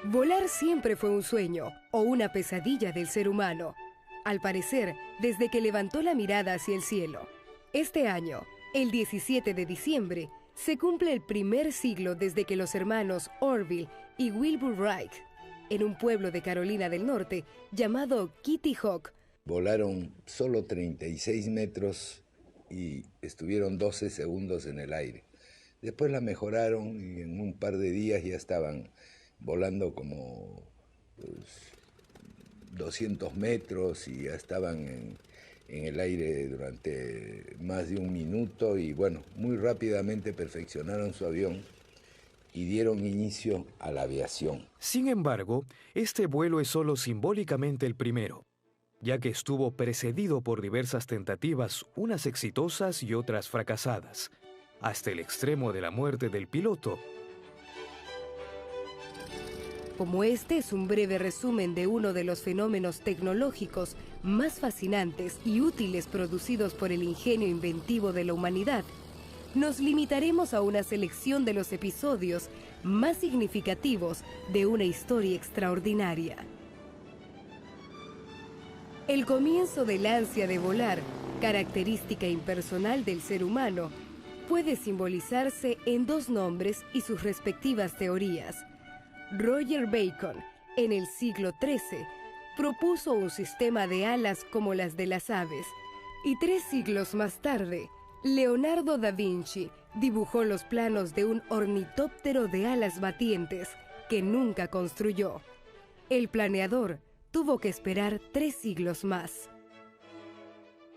Volar siempre fue un sueño o una pesadilla del ser humano, al parecer, desde que levantó la mirada hacia el cielo. Este año, el 17 de diciembre, se cumple el primer siglo desde que los hermanos Orville y Wilbur Wright, en un pueblo de Carolina del Norte llamado Kitty Hawk, volaron solo 36 metros y estuvieron 12 segundos en el aire. Después la mejoraron y en un par de días ya estaban volando como 200 metros y ya estaban en el aire durante más de un minuto y bueno, muy rápidamente perfeccionaron su avión y dieron inicio a la aviación. Sin embargo, este vuelo es solo simbólicamente el primero, ya que estuvo precedido por diversas tentativas, unas exitosas y otras fracasadas, hasta el extremo de la muerte del piloto. Como este es un breve resumen de uno de los fenómenos tecnológicos más fascinantes y útiles producidos por el ingenio inventivo de la humanidad, nos limitaremos a una selección de los episodios más significativos de una historia extraordinaria. El comienzo del ansia de volar, característica impersonal del ser humano, puede simbolizarse en dos nombres y sus respectivas teorías. Roger Bacon, en el siglo XIII, propuso un sistema de alas como las de las aves, y 3 siglos más tarde, Leonardo da Vinci dibujó los planos de un ornitóptero de alas batientes que nunca construyó. El planeador tuvo que esperar 3 siglos más.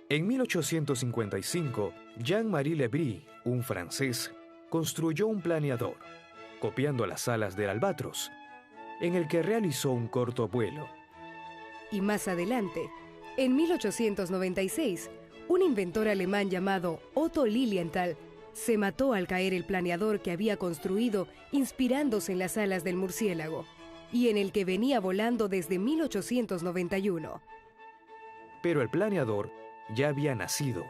En 1855, Jean-Marie Lebris, un francés, construyó un planeador, copiando las alas del albatros, en el que realizó un corto vuelo. Y más adelante, en 1896, un inventor alemán llamado Otto Lilienthal se mató al caer el planeador que había construido inspirándose en las alas del murciélago, y en el que venía volando desde 1891. Pero el planeador ya había nacido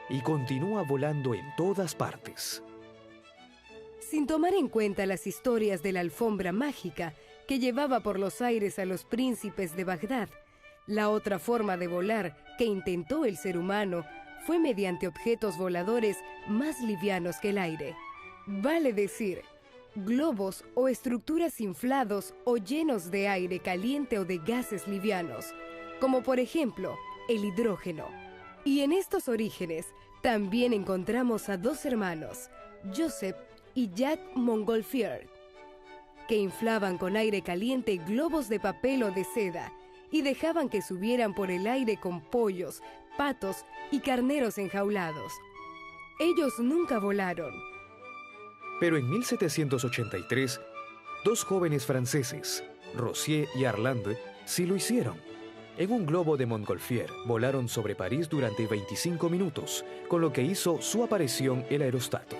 y continúa volando en todas partes. Sin tomar en cuenta las historias de la alfombra mágica que llevaba por los aires a los príncipes de Bagdad, la otra forma de volar que intentó el ser humano fue mediante objetos voladores más livianos que el aire. Vale decir, globos o estructuras inflados o llenos de aire caliente o de gases livianos, como por ejemplo el hidrógeno. Y en estos orígenes también encontramos a 2 hermanos, Joseph y Jacques Montgolfier, que inflaban con aire caliente globos de papel o de seda y dejaban que subieran por el aire con pollos, patos y carneros enjaulados. Ellos nunca volaron. Pero en 1783, 2 jóvenes franceses, Rossier y Arlande, sí lo hicieron. En un globo de Montgolfier volaron sobre París durante 25 minutos, con lo que hizo su aparición el aerostato.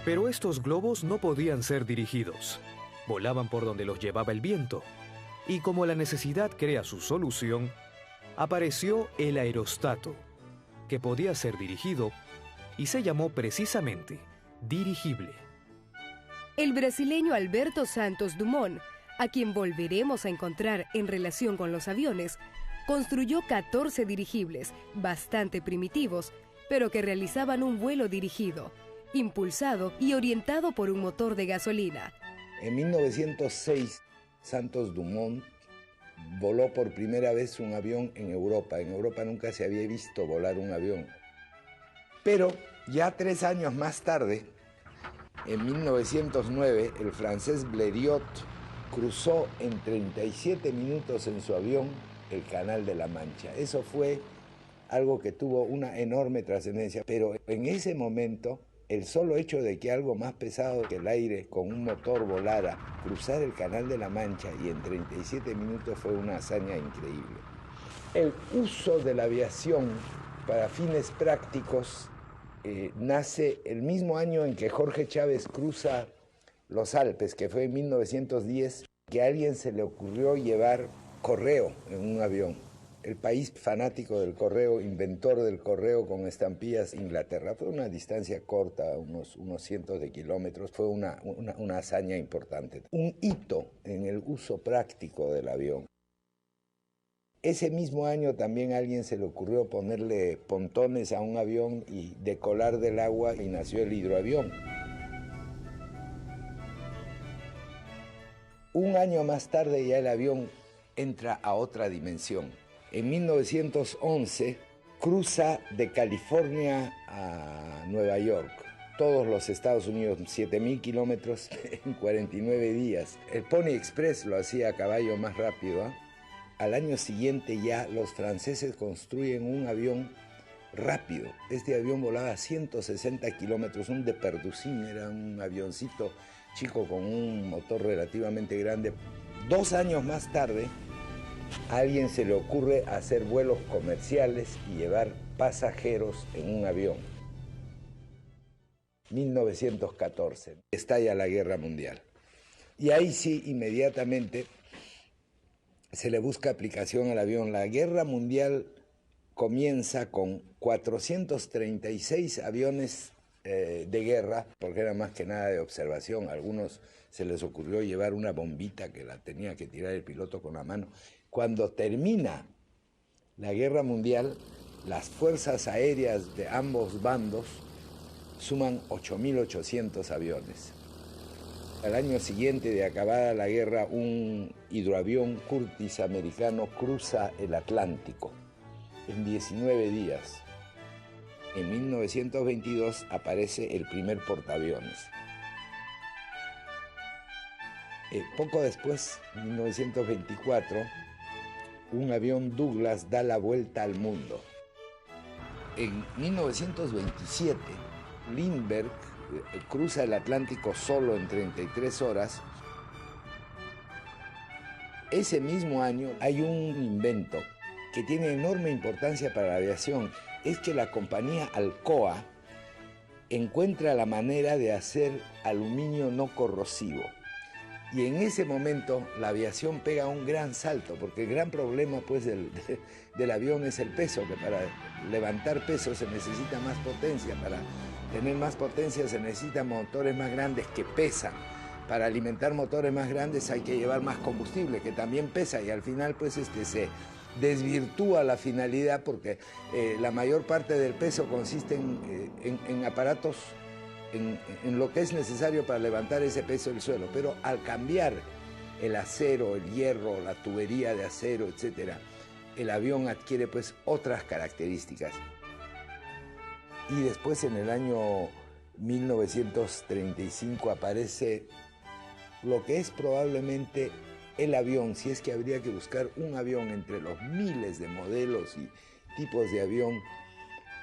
Pero estos globos no podían ser dirigidos. Volaban por donde los llevaba el viento. Y como la necesidad crea su solución, apareció el aerostato, que podía ser dirigido y se llamó precisamente dirigible. El brasileño Alberto Santos Dumont, a quien volveremos a encontrar en relación con los aviones, construyó 14 dirigibles, bastante primitivos, pero que realizaban un vuelo dirigido, impulsado y orientado por un motor de gasolina. En 1906, Santos Dumont voló por primera vez un avión en Europa. En Europa nunca se había visto volar un avión. Pero ya 3 años más tarde, en 1909, el francés Blériot cruzó en 37 minutos en su avión el Canal de la Mancha. Eso fue algo que tuvo una enorme trascendencia, pero en ese momento, el solo hecho de que algo más pesado que el aire con un motor volara, cruzar el Canal de la Mancha y en 37 minutos fue una hazaña increíble. El uso de la aviación para fines prácticos nace el mismo año en que Jorge Chávez cruza los Alpes, que fue en 1910, que a alguien se le ocurrió llevar correo en un avión. el país fanático del correo, inventor del correo con estampillas, Inglaterra. Fue una distancia corta, unos cientos de kilómetros. Fue una hazaña importante. Un hito en el uso práctico del avión. Ese mismo año también a alguien se le ocurrió ponerle pontones a un avión y decolar del agua y nació el hidroavión. Un año más tarde ya el avión entra a otra dimensión. En 1911 cruza de California a Nueva York, todos los Estados Unidos, 7.000 kilómetros en 49 días. El Pony Express lo hacía a caballo más rápido, ¿eh? Al año siguiente ya los franceses construyen un avión rápido. Este avión volaba a 160 kilómetros, un Deperdussin, era un avioncito chico con un motor relativamente grande. 2 años más tarde, a alguien se le ocurre hacer vuelos comerciales y llevar pasajeros en un avión. 1914, estalla la Guerra Mundial. Y ahí sí, inmediatamente, se le busca aplicación al avión. La Guerra Mundial comienza con 436 aviones de guerra, porque era más que nada de observación. A algunos se les ocurrió llevar una bombita que la tenía que tirar el piloto con la mano. Cuando termina la Guerra Mundial, las fuerzas aéreas de ambos bandos suman 8.800 aviones. Al año siguiente de acabada la guerra, un hidroavión Curtiss americano cruza el Atlántico en 19 días. En 1922 aparece el primer portaaviones. Poco después, en 1924, un avión Douglas da la vuelta al mundo. En 1927, Lindbergh cruza el Atlántico solo en 33 horas. Ese mismo año hay un invento que tiene enorme importancia para la aviación. Es que la compañía Alcoa encuentra la manera de hacer aluminio no corrosivo. Y en ese momento la aviación pega un gran salto, porque el gran problema pues, del avión es el peso, que para levantar peso se necesita más potencia, para tener más potencia se necesitan motores más grandes que pesan. Para alimentar motores más grandes hay que llevar más combustible, que también pesa, y al final pues, se desvirtúa la finalidad, porque la mayor parte del peso consiste en aparatos, en lo que es necesario para levantar ese peso del suelo. Pero al cambiar el acero, el hierro, la tubería de acero, etc., el avión adquiere pues otras características. Y después, en el año 1935, aparece lo que es probablemente el avión, si es que habría que buscar un avión entre los miles de modelos y tipos de avión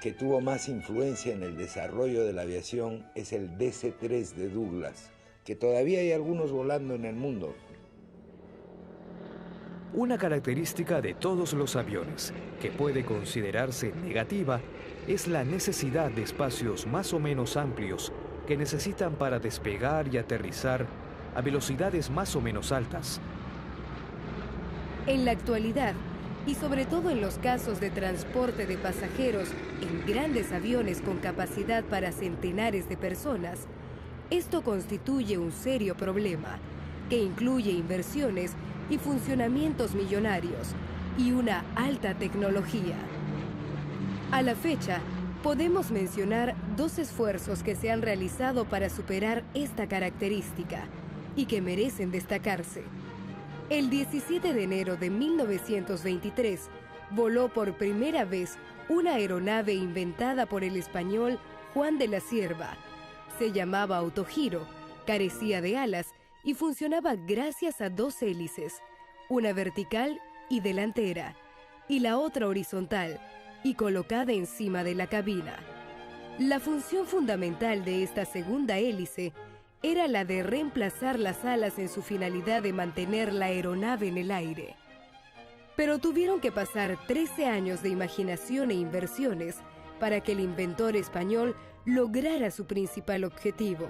que tuvo más influencia en el desarrollo de la aviación, es el DC-3 de Douglas, que todavía hay algunos volando en el mundo. Una característica de todos los aviones, que puede considerarse negativa, es la necesidad de espacios más o menos amplios que necesitan para despegar y aterrizar a velocidades más o menos altas. En la actualidad, y sobre todo en los casos de transporte de pasajeros en grandes aviones con capacidad para centenares de personas, esto constituye un serio problema que incluye inversiones y funcionamientos millonarios y una alta tecnología. A la fecha, podemos mencionar 2 esfuerzos que se han realizado para superar esta característica y que merecen destacarse. El 17 de enero de 1923, voló por primera vez una aeronave inventada por el español Juan de la Cierva. Se llamaba autogiro, carecía de alas y funcionaba gracias a 2 hélices, una vertical y delantera, y la otra horizontal y colocada encima de la cabina. La función fundamental de esta segunda hélice era la de reemplazar las alas en su finalidad de mantener la aeronave en el aire. Pero tuvieron que pasar 13 años de imaginación e inversiones para que el inventor español lograra su principal objetivo: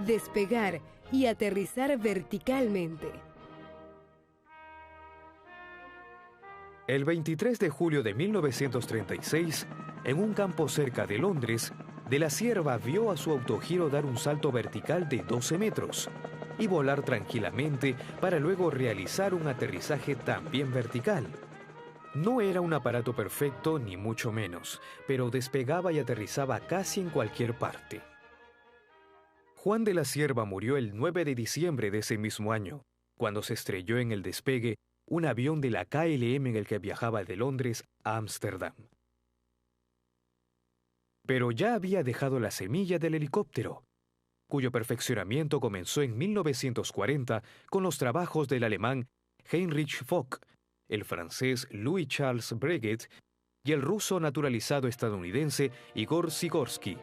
despegar y aterrizar verticalmente. El 23 de julio de 1936, en un campo cerca de Londres, De la Cierva vio a su autogiro dar un salto vertical de 12 metros y volar tranquilamente para luego realizar un aterrizaje también vertical. No era un aparato perfecto, ni mucho menos, pero despegaba y aterrizaba casi en cualquier parte. Juan de la Cierva murió el 9 de diciembre de ese mismo año, cuando se estrelló en el despegue un avión de la KLM en el que viajaba de Londres a Ámsterdam. Pero ya había dejado la semilla del helicóptero, cuyo perfeccionamiento comenzó en 1940 con los trabajos del alemán Heinrich Fock, el francés Louis-Charles Breguet y el ruso naturalizado estadounidense Igor Sikorsky.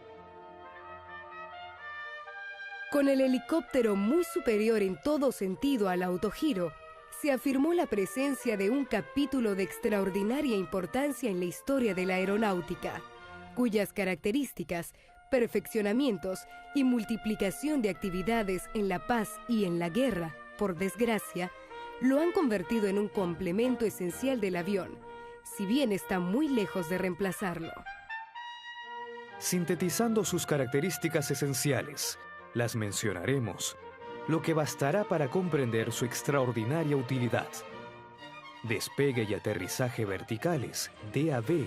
Con el helicóptero muy superior en todo sentido al autogiro, se afirmó la presencia de un capítulo de extraordinaria importancia en la historia de la aeronáutica, cuyas características, perfeccionamientos y multiplicación de actividades en la paz y en la guerra, por desgracia, lo han convertido en un complemento esencial del avión, si bien está muy lejos de reemplazarlo. Sintetizando sus características esenciales, las mencionaremos, lo que bastará para comprender su extraordinaria utilidad. Despegue y aterrizaje verticales, DAV.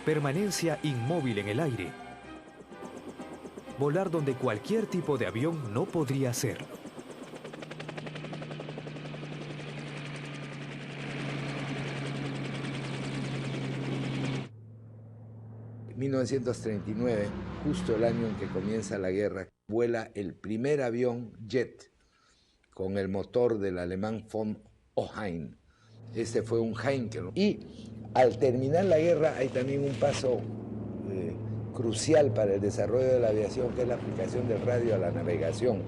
Permanencia inmóvil en el aire. Volar donde cualquier tipo de avión no podría hacerlo. En 1939, justo el año en que comienza la guerra, vuela el primer avión jet con el motor del alemán von Ohain. Este fue un Heinkel. Y al terminar la guerra hay también un paso crucial para el desarrollo de la aviación, que es la aplicación del radio a la navegación.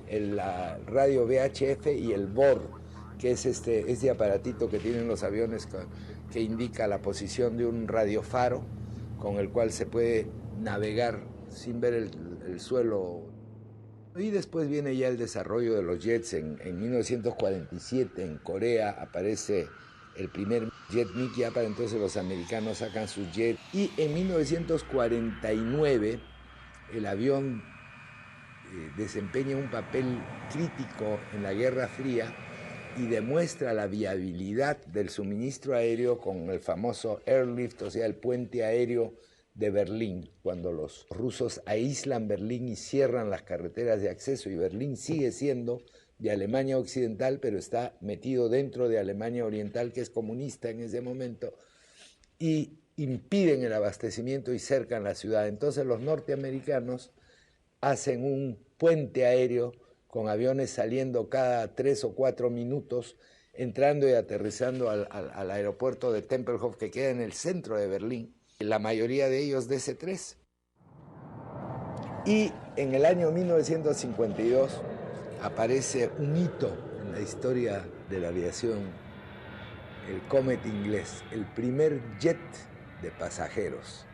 El radio VHF y el BOR, que es este aparatito que tienen los aviones que indica la posición de un radiofaro, con el cual se puede navegar sin ver el suelo. Y después viene ya el desarrollo de los jets. En 1947 en Corea aparece el primer jet MiG, ya para entonces los americanos sacan sus jets. Y en 1949 el avión desempeña un papel crítico en la Guerra Fría y demuestra la viabilidad del suministro aéreo con el famoso airlift, o sea, el puente aéreo de Berlín, cuando los rusos aíslan Berlín y cierran las carreteras de acceso, y Berlín sigue siendo de Alemania Occidental, pero está metido dentro de Alemania Oriental, que es comunista en ese momento, y impiden el abastecimiento y cercan la ciudad. Entonces los norteamericanos hacen un puente aéreo con aviones saliendo cada 3 o 4 minutos, entrando y aterrizando al aeropuerto de Tempelhof, que queda en el centro de Berlín, la mayoría de ellos DC-3. Y en el año 1952 aparece un hito en la historia de la aviación, el Comet inglés, el primer jet de pasajeros.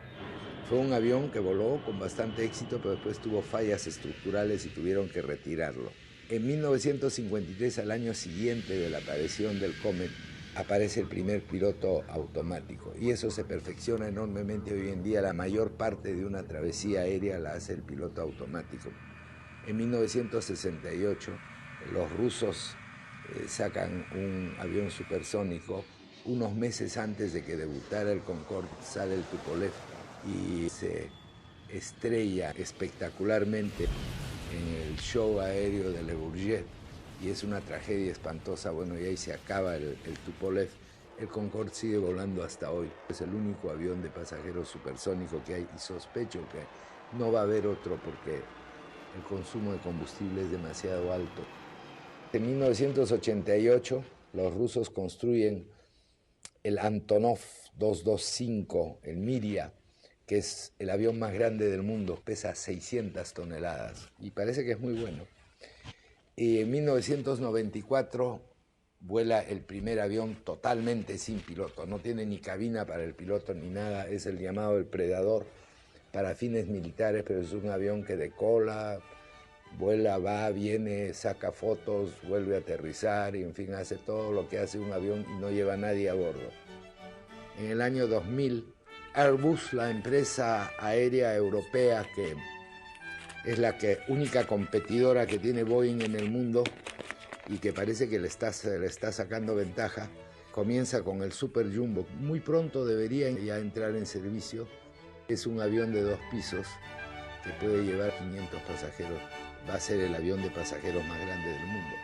Fue un avión que voló con bastante éxito, pero después tuvo fallas estructurales y tuvieron que retirarlo. En 1953, al año siguiente de la aparición del Comet, aparece el primer piloto automático, y eso se perfecciona enormemente hoy en día. La mayor parte de una travesía aérea la hace el piloto automático. En 1968 los rusos sacan un avión supersónico. Unos meses antes de que debutara el Concorde sale el Tupolev y se estrella espectacularmente en el show aéreo de Le Bourget, y es una tragedia espantosa. Bueno, y ahí se acaba el Tupolev. El Concorde sigue volando hasta hoy. Es el único avión de pasajeros supersónico que hay, y sospecho que no va a haber otro porque el consumo de combustible es demasiado alto. En 1988 los rusos construyen el Antonov 225, el Miria, que es el avión más grande del mundo, pesa 600 toneladas y parece que es muy bueno. Y en 1994 vuela el primer avión totalmente sin piloto, no tiene ni cabina para el piloto ni nada, es el llamado el Predador para fines militares, pero es un avión que decola, vuela, va, viene, saca fotos, vuelve a aterrizar, y en fin, hace todo lo que hace un avión y no lleva a nadie a bordo. En el año 2000, Airbus, la empresa aérea europea que es la única competidora que tiene Boeing en el mundo y que parece que le está sacando ventaja, comienza con el Super Jumbo. Muy pronto debería ya entrar en servicio. Es un avión de 2 pisos que puede llevar 500 pasajeros. Va a ser el avión de pasajeros más grande del mundo.